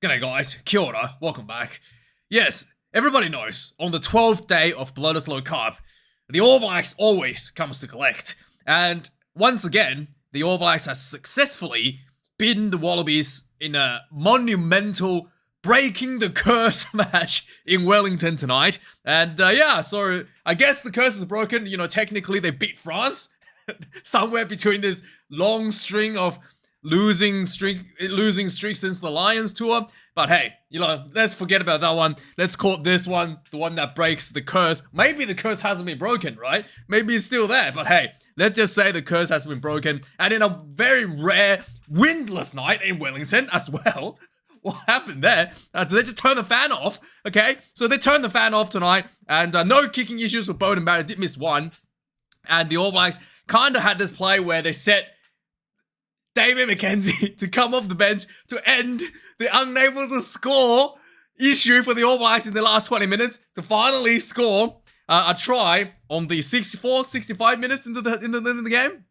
G'day guys, kia ora, welcome back. Yes, everybody knows, on the 12th day of Bledisloe Cup, the All Blacks always comes to collect. And once again, the All Blacks has successfully beaten the Wallabies in a monumental breaking the curse match in Wellington tonight. And yeah, so I guess the curse is broken. You know, technically they beat France. Somewhere between this long string of losing streak since the Lions tour. But hey, you know, let's forget about that one. Let's call this one the one that breaks the curse. Maybe the curse hasn't been broken, right? Maybe it's still there. But hey, let's just say the curse has been broken. And in a very rare windless night in Wellington as well. What happened there? They just turned the fan off. Okay, so they turned the fan off tonight. And no kicking issues with Beauden Barrett. Did miss one. And the All Blacks kind of had this play where they set David McKenzie to come off the bench to end the unable to score issue for the All Blacks in the last 20 minutes to finally score a try on the 65 minutes into the game.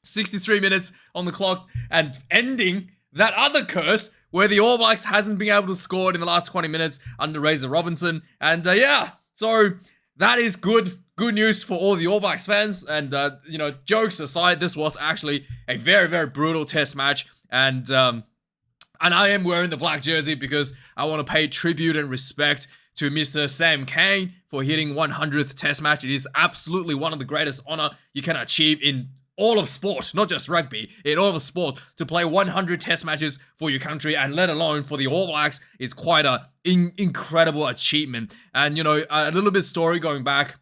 63 minutes on the clock and ending that other curse where the All Blacks hasn't been able to score in the last 20 minutes under Razor Robinson. And yeah, so that is good news for all the All Blacks fans. And, you know, jokes aside, this was actually a very, very brutal test match. And I am wearing the black jersey because I want to pay tribute and respect to Mr. Sam Cane for hitting 100th test match. It is absolutely one of the greatest honor you can achieve in all of sport, not just rugby, in all of sport, to play 100 test matches for your country, and let alone for the All Blacks, is quite a incredible achievement. And, you know, a little bit story going back,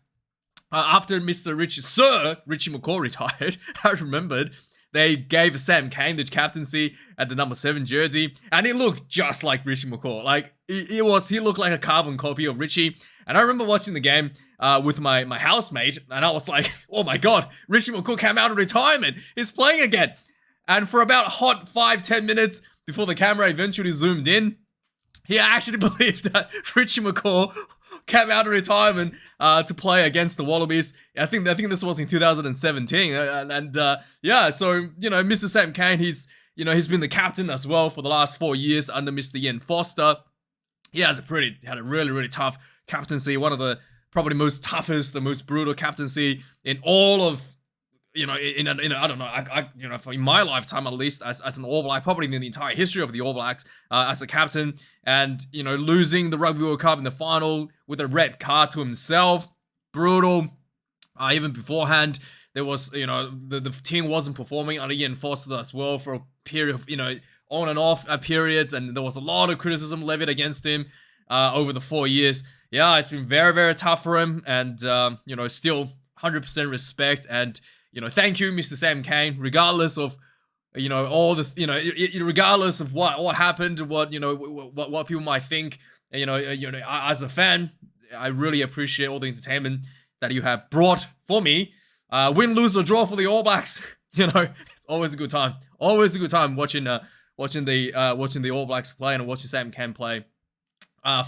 after Sir Richie McCaw retired, I remembered they gave Sam Cane the captaincy at the number 7 jersey, and he looked just like Richie McCaw. Like, he looked like a carbon copy of Richie. And I remember watching the game with my housemate, and I was like, oh my god, Richie McCaw came out of retirement. He's playing again. And for about a hot 5-10 minutes before the camera eventually zoomed in, he actually believed that Richie McCaw came out of retirement to play against the Wallabies. I think this was in 2017. Yeah, so, you know, Mr. Sam Cane, he's been the captain as well for the last 4 years under Mr. Ian Foster. He had a really, really tough captaincy, one of the probably most toughest, the most brutal captaincy in all of, you know, I don't know, for in my lifetime at least, as an All Black, probably in the entire history of the All Blacks, as a captain. And, you know, losing the Rugby World Cup in the final with a red card to himself, brutal. Even beforehand, there was, you know, the team wasn't performing under Ian Foster as well for a period of, you know, on and off periods, and there was a lot of criticism levied against him over the 4 years. Yeah, it's been very, very tough for him, and, you know, still 100% respect, and, you know, thank you, Mr. Sam Cane, regardless of, you know, all the, you know, regardless of what happened, what, you know, what people might think, you know, as a fan, I really appreciate all the entertainment that you have brought for me. Win, lose, or draw for the All Blacks, you know, it's always a good time. Always a good time watching the All Blacks play and watching Sam Cane play. I'm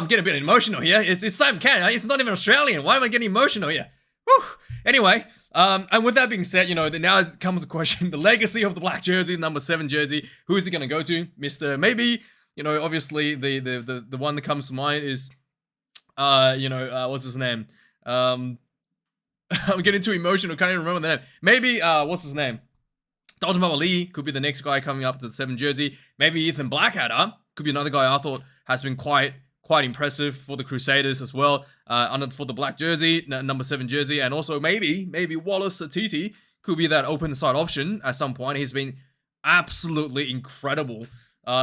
getting a bit emotional here. It's Sam Cane. It's not even Australian. Why am I getting emotional here? Whew. Anyway, and with that being said, you know, now comes the question: the legacy of the black jersey, number 7 jersey. Who is it going to go to? Mr. Maybe, you know, obviously the one that comes to mind is, you know, what's his name? I'm getting too emotional. Can't even remember the name. Maybe what's his name? Dalton Babali could be the next guy coming up to the 7 jersey. Maybe Ethan Blackadder could be another guy I thought has been quite impressive for the Crusaders as well, for the black jersey, number 7 jersey, and also maybe Wallace Atiti could be that open side option at some point. He's been absolutely incredible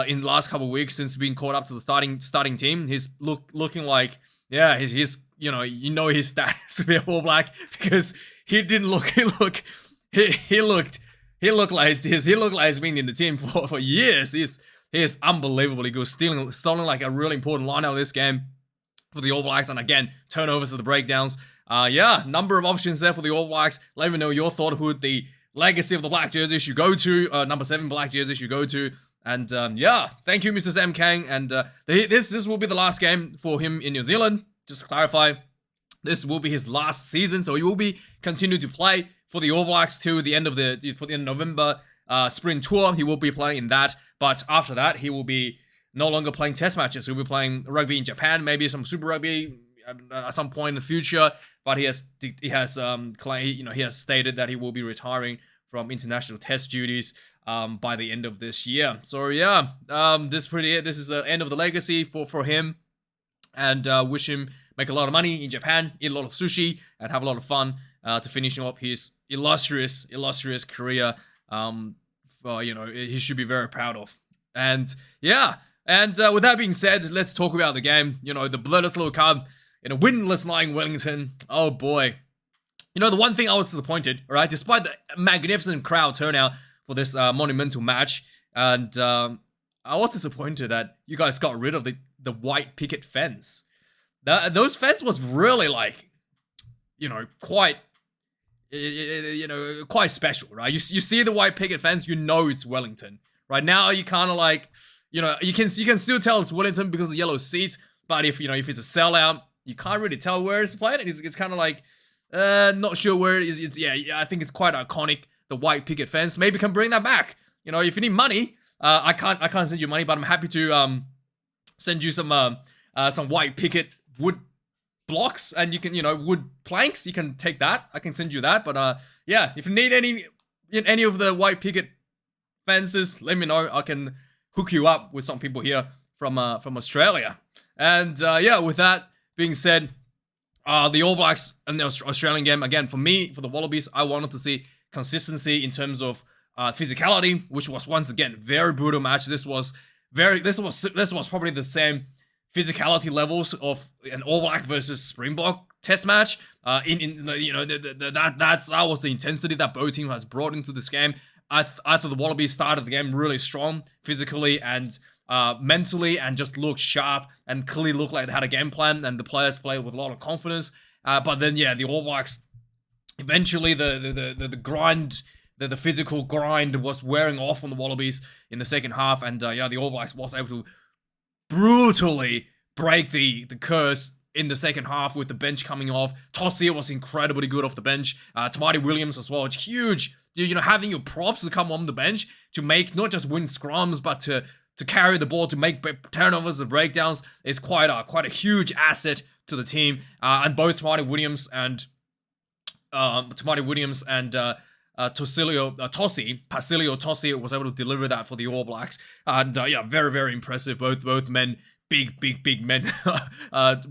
in the last couple of weeks since being caught up to the starting team. He's looking like, yeah, he's you know his status to be a All Black, because he looked like he's been in the team for years. He is unbelievably good, stealing like a really important line out of this game for the All Blacks, and again, turnovers to the breakdowns. Yeah, number of options there for the All Blacks. Let me know your thought who the legacy of the black jersey should go to, number 7 black jersey should go to. And yeah, thank you, Mr. Sam Cane. And this will be the last game for him in New Zealand. Just to clarify, this will be his last season, so he will be continue to play for the All Blacks till the end of November spring tour. He will be playing in that, but after that, he will be no longer playing test matches. He'll be playing rugby in Japan, maybe some Super Rugby at some point in the future. But he has stated that he will be retiring from international test duties by the end of this year. So yeah, this is pretty it. This is the end of the legacy for him, and wish him make a lot of money in Japan, eat a lot of sushi, and have a lot of fun to finishing off his illustrious career. He should be very proud of. And yeah, and with that being said, let's talk about the game. The Bledisloe Cup in a winless lying Wellington. Oh boy. The one thing I was disappointed, right? Despite the magnificent crowd turnout for this monumental match, and I was disappointed that you guys got rid of the white picket fence. Those fence was really quite special, right? You see the white picket fence, it's Wellington. Right now, you kind of you can still tell it's Wellington because of the yellow seats. But if it's a sellout, you can't really tell where it's played. It's kind of not sure where it is. I think it's quite iconic. The white picket fence. Maybe can bring that back. If you need money, I can't send you money, but I'm happy to send you some white picket wood blocks, and you can wood planks. You can take that. I can send you that. But if you need any of the white picket fences, let me know. I can hook you up with some people here from Australia. And with that being said, the All Blacks and the Australian game, again, for me, for the Wallabies, I wanted to see consistency in terms of physicality, which was once again very brutal match. This was probably the same physicality levels of an All Black versus Springbok test match. That was the intensity that both teams has brought into this game. I thought the Wallabies started the game really strong, physically and mentally, and just looked sharp and clearly looked like they had a game plan, and the players played with a lot of confidence. But then the All Blacks, eventually the grind, the physical grind was wearing off on the Wallabies in the second half, and the All Blacks was able to brutally break the curse in the second half with the bench coming off. Tosia was incredibly good off the bench. Tamati Williams as well. It's huge, having your props to come on the bench to make not just win scrums, but to carry the ball, to make turnovers and breakdowns is quite a huge asset to the team. And both Tamati Williams and Pasilio Tosi was able to deliver that for the All Blacks. And very, very impressive. Both men, big men.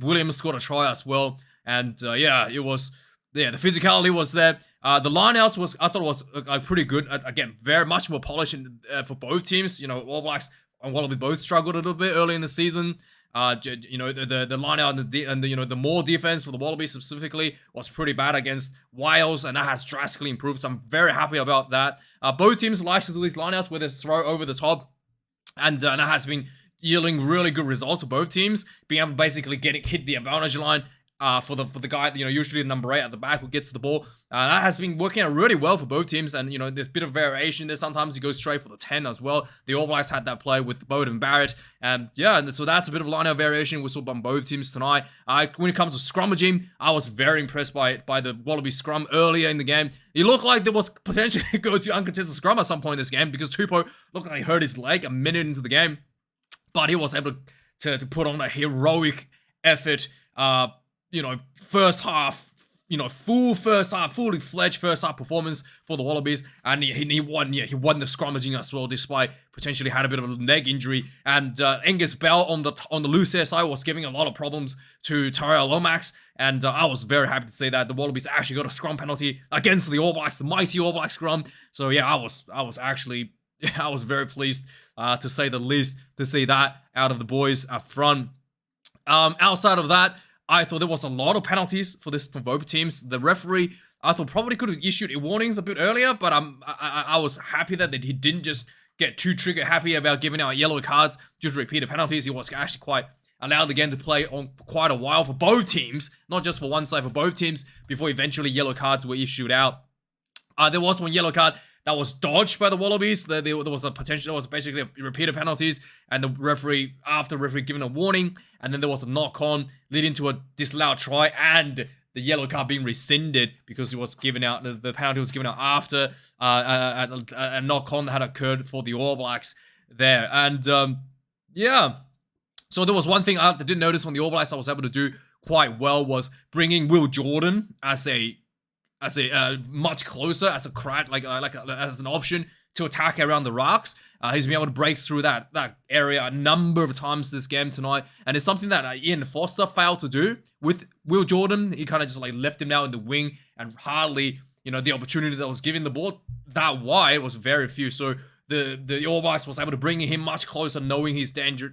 Williams scored a try as well. And it was, the physicality was there. The lineouts I thought was pretty good. Again, very much more polished for both teams. All Blacks and Wallaby both struggled a little bit early in the season. The line out and the more defense for the Wallabies specifically was pretty bad against Wales, and that has drastically improved. So I'm very happy about that. Both teams like to do these lineouts where they throw over the top, and that has been yielding really good results for both teams. Being able to basically hit the advantage line for the guy, usually the number 8 at the back who gets the ball. That has been working out really well for both teams, and there's a bit of variation there. Sometimes he goes straight for the 10 as well. The All Blacks had that play with Bowden Barrett, and so that's a bit of line-out variation we saw on both teams tonight. When it comes to scrummaging, I was very impressed by the Wallaby scrum earlier in the game. It looked like there was potentially go to uncontested scrum at some point in this game, because Tupou looked like he hurt his leg a minute into the game, but he was able to put on a heroic effort. First half, fully fledged first half performance for the Wallabies, and he won the scrummaging as well, despite potentially had a bit of a leg injury. And Angus Bell on the loose air side was giving a lot of problems to Tyrell Lomax, and I was very happy to see that the Wallabies actually got a scrum penalty against the All Blacks, the mighty All Black scrum. So I was very pleased, to say the least, to see that out of the boys up front. Outside of that, I thought there was a lot of penalties for both teams. The referee, I thought, probably could have issued warnings a bit earlier, but I was happy that he didn't just get too trigger happy about giving out yellow cards due to repeated penalties. He was actually quite allowed the game to play on for quite a while for both teams, not just for one side, for both teams, before eventually yellow cards were issued out. There was one yellow card that was dodged by the Wallabies. There was basically repeated penalties, and the referee giving a warning, and then there was a knock-on leading to a disallowed try, and the yellow card being rescinded because it was given out. The penalty was given out after a knock-on that had occurred for the All Blacks there, and Yeah. So there was one thing I did notice from the All Blacks I was able to do quite well was bringing Will Jordan as a much closer as a crack, as an option to attack around the rocks. He's been able to break through that area a number of times this game tonight, and it's something that Ian Foster failed to do with Will Jordan. He kind of just like left him out in the wing, and hardly, the opportunity that was given the ball that wide was very few. So the All Blacks was able to bring him much closer, knowing his danger.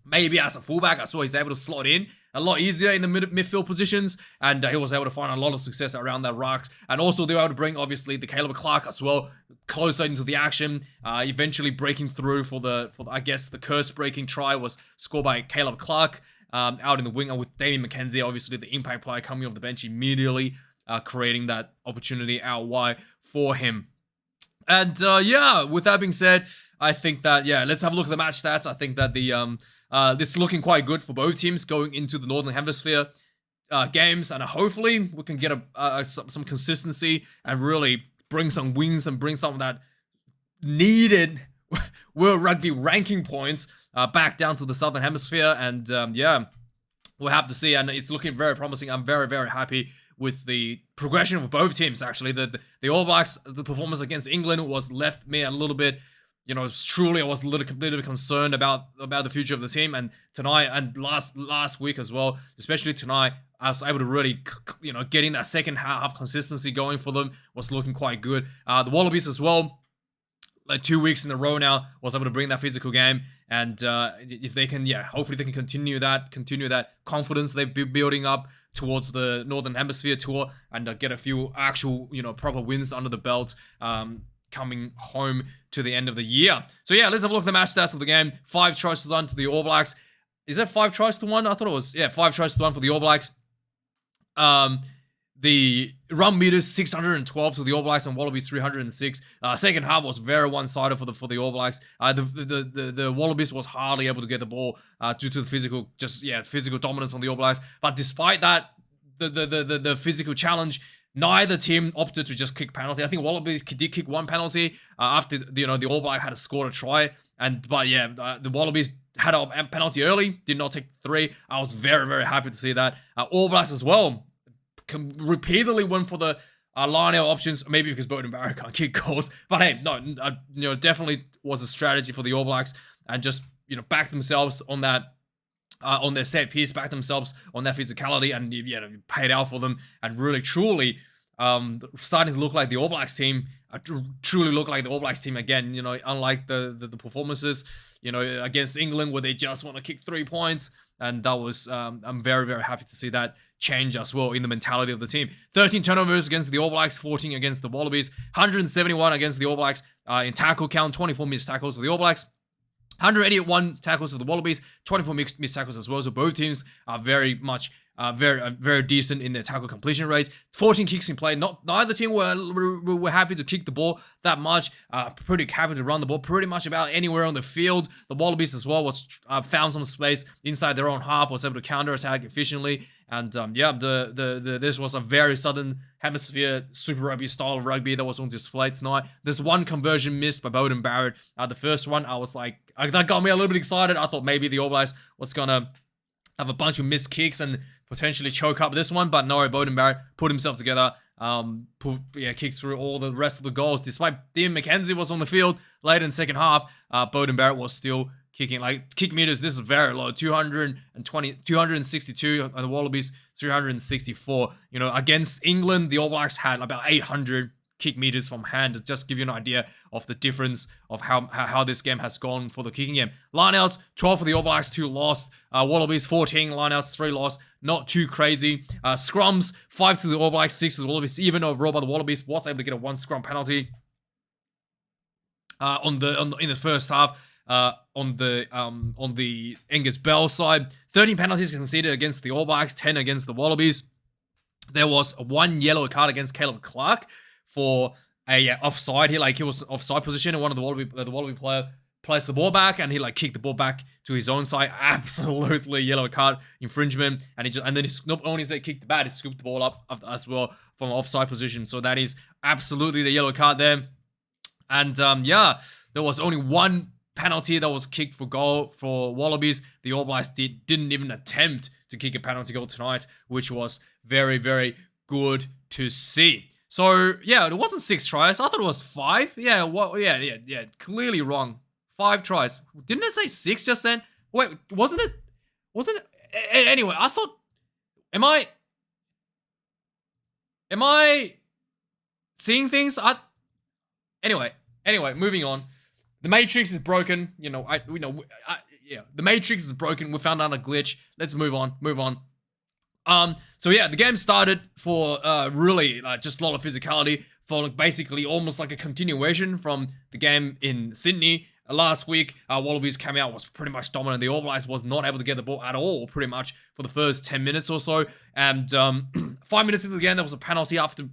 Maybe as a fullback, I saw he's able to slot in a lot easier in the midfield positions, and he was able to find a lot of success around that rocks. And also they were able to bring, obviously, the Caleb Clark as well closer into the action, eventually breaking through for the I guess the curse-breaking try was scored by Caleb Clark out in the wing, and with Damien McKenzie, obviously the impact player, coming off the bench immediately, creating that opportunity out wide for him. And with that being said, I think that, let's have a look at the match stats. I think that it's looking quite good for both teams going into the Northern Hemisphere games, and hopefully we can get some consistency and really bring some wins and bring some of that needed World Rugby ranking points back down to the Southern Hemisphere. And we'll have to see, and it's looking very promising. I'm very, very happy with the progression of both teams, actually. The All Blacks, the performance against England was left me a little bit, truly I was a little bit concerned about the future of the team. And tonight and last week as well, especially tonight, I was able to really, getting that second half consistency going for them was looking quite good. The Wallabies as well, like 2 weeks in a row now, was able to bring that physical game. And if they can, hopefully they can continue that confidence they've been building up towards the Northern Hemisphere tour, and get a few actual, proper wins under the belt coming home to the end of the year. So let's have a look at the match stats of the game. 5 tries to 1 to the All Blacks. Is that 5 tries to 1? I thought it was, 5 tries to 1 for the All Blacks. The run meters 612 to the All Blacks, and Wallabies 306. Second half was very one-sided for the All Blacks. The Wallabies was hardly able to get the ball due to the physical dominance on the All Blacks. But despite that, the physical challenge, neither team opted to just kick penalty. I think Wallabies did kick one penalty after the All Black had scored a try, the Wallabies had a penalty early, did not take 3. I was very, very happy to see that. All Blacks as well repeatedly went for the line-out options, maybe because Beauden Barrett can't kick goals. But hey, no, definitely was a strategy for the All Blacks, and just back themselves on that. On their set piece, back themselves on their physicality, and paid out for them, and really truly starting to look like the All Blacks team. Truly look like the All Blacks team again. Unlike the performances against England, where they just want to kick 3 points, and that was I'm very, very happy to see that change as well in the mentality of the team. 13 turnovers against the All Blacks, 14 against the Wallabies, 171 against the All Blacks in tackle count, 24 missed tackles for the All Blacks. 181 tackles for the Wallabies, 24 missed tackles as well. So both teams are very much, very decent in their tackle completion rates. 14 kicks in play. Neither team were happy to kick the ball that much. Pretty happy to run the ball pretty much about anywhere on the field. The Wallabies as well was found some space inside their own half, was able to counter-attack efficiently. And this was a very Southern Hemisphere Super Rugby style of rugby that was on display tonight. There's one conversion missed by Beauden Barrett. The first one, I was like, that got me a little bit excited. I thought maybe the All Blacks was gonna have a bunch of missed kicks and potentially choke up this one, but no, Beauden Barrett put himself together, kicked through all the rest of the goals. Despite Damien McKenzie was on the field late in the second half, Beauden Barrett was still kicking. Like, kick meters, this is very low, 262, and the Wallabies 364. Against England, the All Blacks had about 800 kick meters from hand, to just give you an idea of the difference of how this game has gone for the kicking game. Lineouts, 12 for the All Blacks, 2 lost. Wallabies, 14 lineouts, 3 lost. Not too crazy. Scrums, 5 to the All Blacks, 6 to the Wallabies. Even overall by the Wallabies, was able to get a 1 scrum penalty in the first half. On the Angus Bell side, 13 penalties conceded against the All Blacks, 10 against the Wallabies. There was 1 yellow card against Caleb Clark for a offside. He was offside position, and one of the Wallaby player placed the ball back, and he kicked the ball back to his own side. Absolutely yellow card infringement, and he not only did he kick the bat, he scooped the ball up as well from offside position. So that is absolutely the yellow card there. And there was only one penalty that was kicked for goal for Wallabies. The All Blacks didn't even attempt to kick a penalty goal tonight, which was very, very good to see. So, yeah, it wasn't 6 tries. I thought it was 5. Yeah, yeah. Clearly wrong. 5 tries. Didn't it say 6 just then? Wait, wasn't it? Anyway, I thought... Am I seeing things? Anyway, moving on. The Matrix is broken. You know, the Matrix is broken. We found out a glitch. Let's move on. So yeah, the game started for really just a lot of physicality for basically almost like a continuation from the game in Sydney last week. Wallabies came out, was pretty much dominant. The All Blacks was not able to get the ball at all, pretty much for the first 10 minutes or so. And 5 minutes into the game, there was a penalty after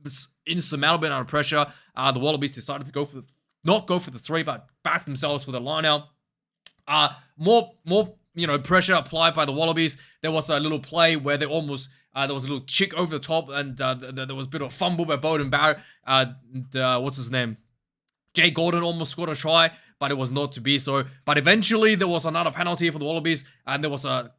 this insurmountable amount of pressure. The Wallabies decided to not go for the 3, but back themselves with a line out. More pressure applied by the Wallabies. There was a little play where they almost there was a little chick over the top, and there was a bit of a fumble by Beauden Barrett. What's his name? Jay Gordon almost scored a try, but it was not to be so. But eventually there was another penalty for the Wallabies, and there was a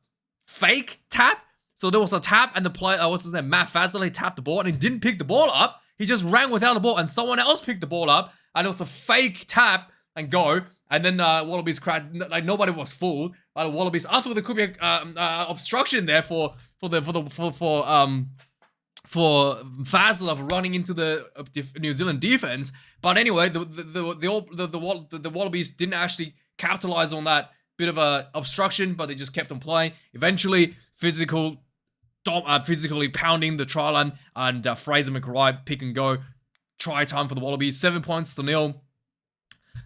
fake tap. So there was a tap, and the player, what's his name? Matt Fasley tapped the ball, and he didn't pick the ball up. He just ran without the ball, and someone else picked the ball up, and it was a fake tap and go. And then Wallabies cracked, like nobody was fooled by the Wallabies. I thought there could be obstruction there for Fazal of running into the New Zealand defense. But anyway, the Wallabies didn't actually capitalize on that bit of a obstruction, but they just kept on playing. Eventually, physically pounding the try line, and Fraser McRae pick and go try time for the Wallabies, 7 points to 0.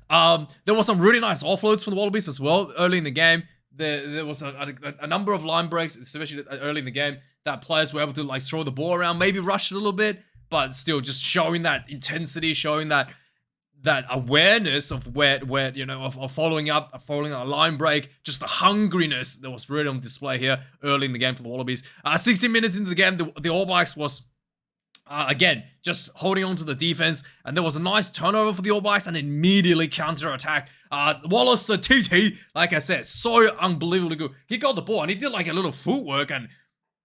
There was some really nice offloads from the Wallabies as well early in the game. There was a number of line breaks, especially early in the game, that players were able to like throw the ball around, maybe rush it a little bit, but still just showing that intensity, showing that awareness of where of following up a line break, just the hungriness that was really on display here early in the game for the Wallabies. 16 minutes into the game, the All Blacks was again just holding on to the defense, and there was a nice turnover for the All Blacks and immediately counter-attack. Wallace TT, like I said, so unbelievably good. He got the ball and he did like a little footwork and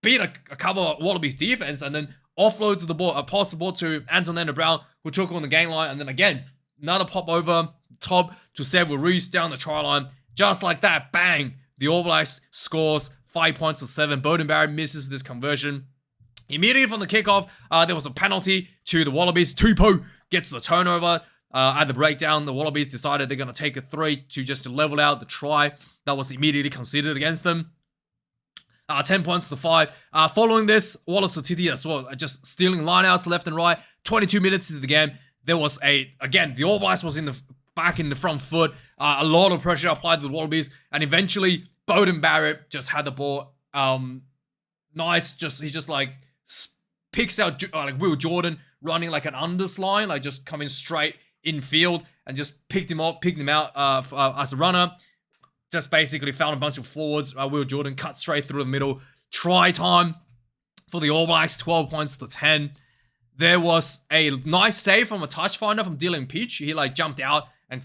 beat a couple of Wallabies defense, and then offloads the ball, passed the ball to Anton Brown, who took on the game line, and then again another pop over top to Xavier Reese down the try line. Just like that, bang! The All Blacks scores 5 points to 7. Beauden Barrett misses this conversion. Immediately from the kickoff, there was a penalty to the Wallabies. Tupou gets the turnover. At the breakdown, the Wallabies decided they're going to take a 3 to level out the try that was immediately conceded against them. 10 points to 5. Following this, Wallace Titi as well, just stealing lineouts left and right. 22 minutes into the game, there was the All Blacks was back in the front foot. A lot of pressure applied to the Wallabies, and eventually Beauden Barrett just had the ball. Nice, he just like picks out like Will Jordan running like an underslide, like just coming straight in field, and just picked him out as a runner. Just basically found a bunch of forwards. Will Jordan cut straight through the middle. Try time for the All Blacks, 12 points to 10. There was a nice save from a touch finder from Dylan Peach. He like jumped out and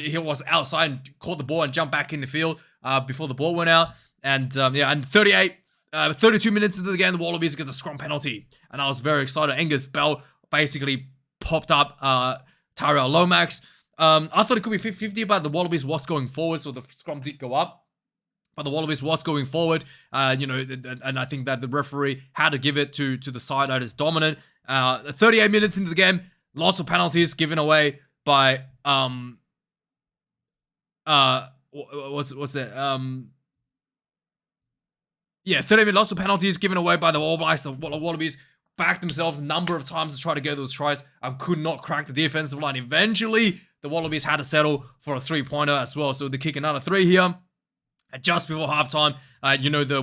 he was outside and caught the ball and jumped back in the field before the ball went out. And 32 minutes into the game, the Wallabies get the scrum penalty. And I was very excited. Angus Bell basically popped up Tyrell Lomax. I thought it could be 50-50, but the Wallabies was going forward, so the scrum did go up. But the Wallabies was going forward, and I think that the referee had to give it to the side that is dominant. 38 minutes into the game, lots of penalties given away by what's it? 30 minutes, lots of penalties given away by the All Blacks. The Wallabies backed themselves a number of times to try to get those tries and could not crack the defensive line. Eventually, the Wallabies had to settle for a 3-pointer as well, so they kick another 3 here. Just before halftime,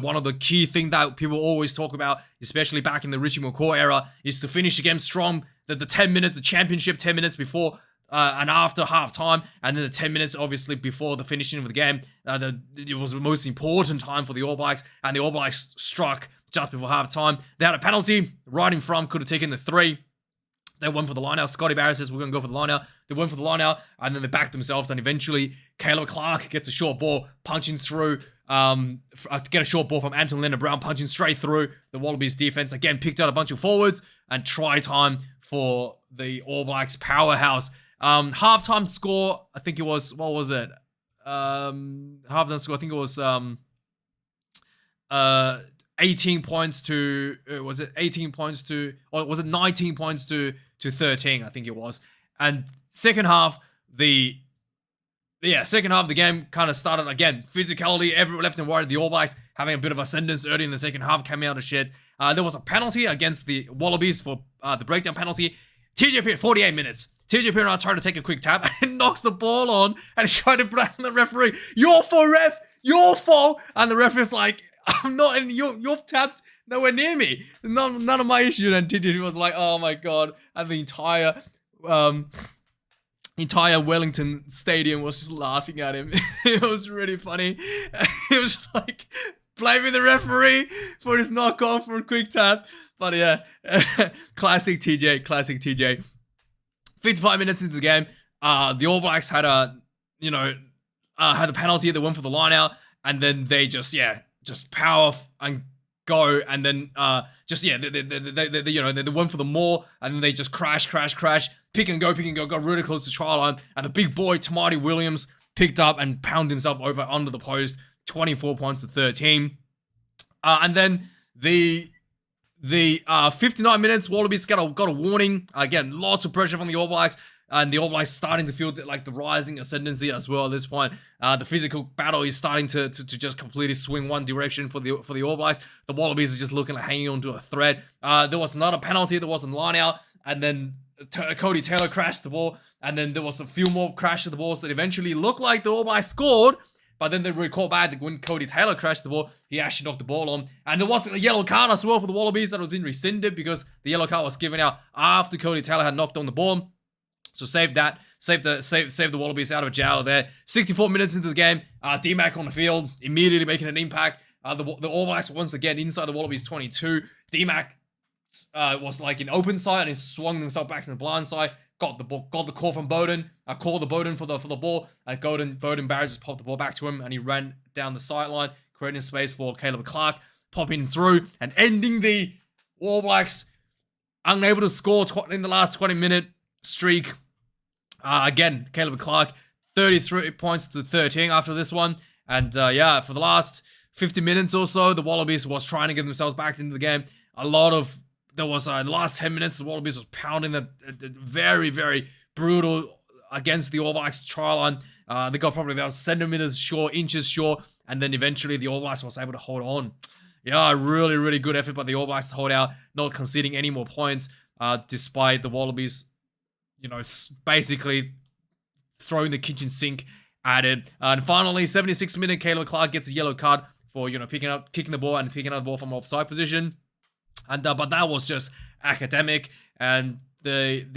one of the key things that people always talk about, especially back in the Richie McCaw era, is to finish the game strong. The championship 10 minutes before and after halftime, and then the 10 minutes obviously before the finishing of the game. It was the most important time for the All Blacks, and the All Blacks struck just before halftime. They had a penalty right in front, could have taken the 3. They went for the line out. Scotty Barrett says, we're going to go for the line out. They went for the line out, and then they backed themselves, and eventually Caleb Clark gets a short ball, punching through, to get a short ball from Anton Linder-Brown, punching straight through the Wallabies defense. Again, picked out a bunch of forwards, and try time for the All Blacks powerhouse. Halftime score, I think it was, what was it? Halftime score, I think it was 18 points to, was it 18 points to, or was it 19 points to 13, I think it was. And second half, the game kind of started again. Physicality, every left and right, the All Blacks having a bit of ascendance early in the second half, coming out of sheds. There was a penalty against the Wallabies for the breakdown penalty. TJ Pearce, 48 minutes. TJ Pearce tried to take a quick tap and knocks the ball on and tried to blame the referee. Your fault, ref! Your fault! And the ref is like, I'm not in, you've tapped nowhere near me. None of my issue. And TJ was like, oh my god. And the entire Wellington stadium was just laughing at him. It was really funny. It was just like blaming the referee for his knockoff for a quick tap. But yeah, classic TJ. 55 minutes into the game, the All Blacks had a penalty. They went for the line out, and then they just power and go, and then they went for the more, and then they just crash, pick and go, got really close to try line, and the big boy Tamati Williams picked up and pounded himself over under the post, 24 points to 13. And then the 59 minutes, Wallabies got a warning. Again, lots of pressure from the All Blacks, and the All Blacks starting to feel the rising ascendancy as well at this point. The physical battle is starting to just completely swing one direction for the All Blacks. The Wallabies are just looking like hanging onto a thread. There was not a penalty, there was a line out, and then Cody Taylor crashed the ball, and then there was a few more crashes of the balls that eventually looked like the All Blacks scored. But then they recall back that when Cody Taylor crashed the ball, he actually knocked the ball on. And there was a yellow card as well for the Wallabies that had been rescinded because the yellow card was given out after Cody Taylor had knocked on the ball. So save the Wallabies out of jail there. 64 minutes into the game, D-Mac on the field, immediately making an impact. The All Blacks once again inside the Wallabies 22. D-Mac was like in open side and he swung himself back to the blind side. Got the call from Bowden. Called the Bowden for the ball. Bowden Barrett just popped the ball back to him, and he ran down the sideline, creating space for Caleb Clark, popping through and ending the All Blacks unable to score in the last 20-minute streak. Again, Caleb Clark, 33 points to 13 after this one, and for the last 50 minutes or so, the Wallabies was trying to get themselves back into the game. There was in the last 10 minutes, the Wallabies was pounding the very, very brutal against the All Blacks try line. They got probably about centimeters short, inches short, and then eventually the All Blacks was able to hold on. Yeah, really, really good effort by the All Blacks to hold out, not conceding any more points, despite the Wallabies, basically throwing the kitchen sink at it. And finally, 76th minute, Caleb Clark gets a yellow card for kicking the ball and picking up the ball from offside position. And but that was just academic, and the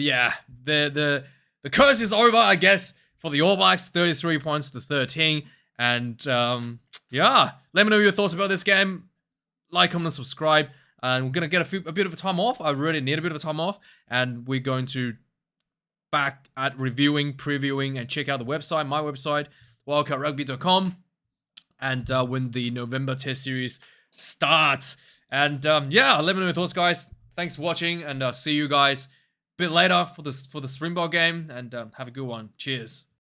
curse is over, I guess, for the All Blacks. 33 points to 13, and let me know your thoughts about this game. Like, comment, and subscribe. And we're gonna get a bit of a time off. I really need a bit of a time off, and we're going to back at reviewing, previewing, and check out the website, my website, wildkardragby.com, and when the November Test Series starts. And let me know your thoughts, guys. Thanks for watching, and see you guys a bit later for the Springbok game, and have a good one. Cheers.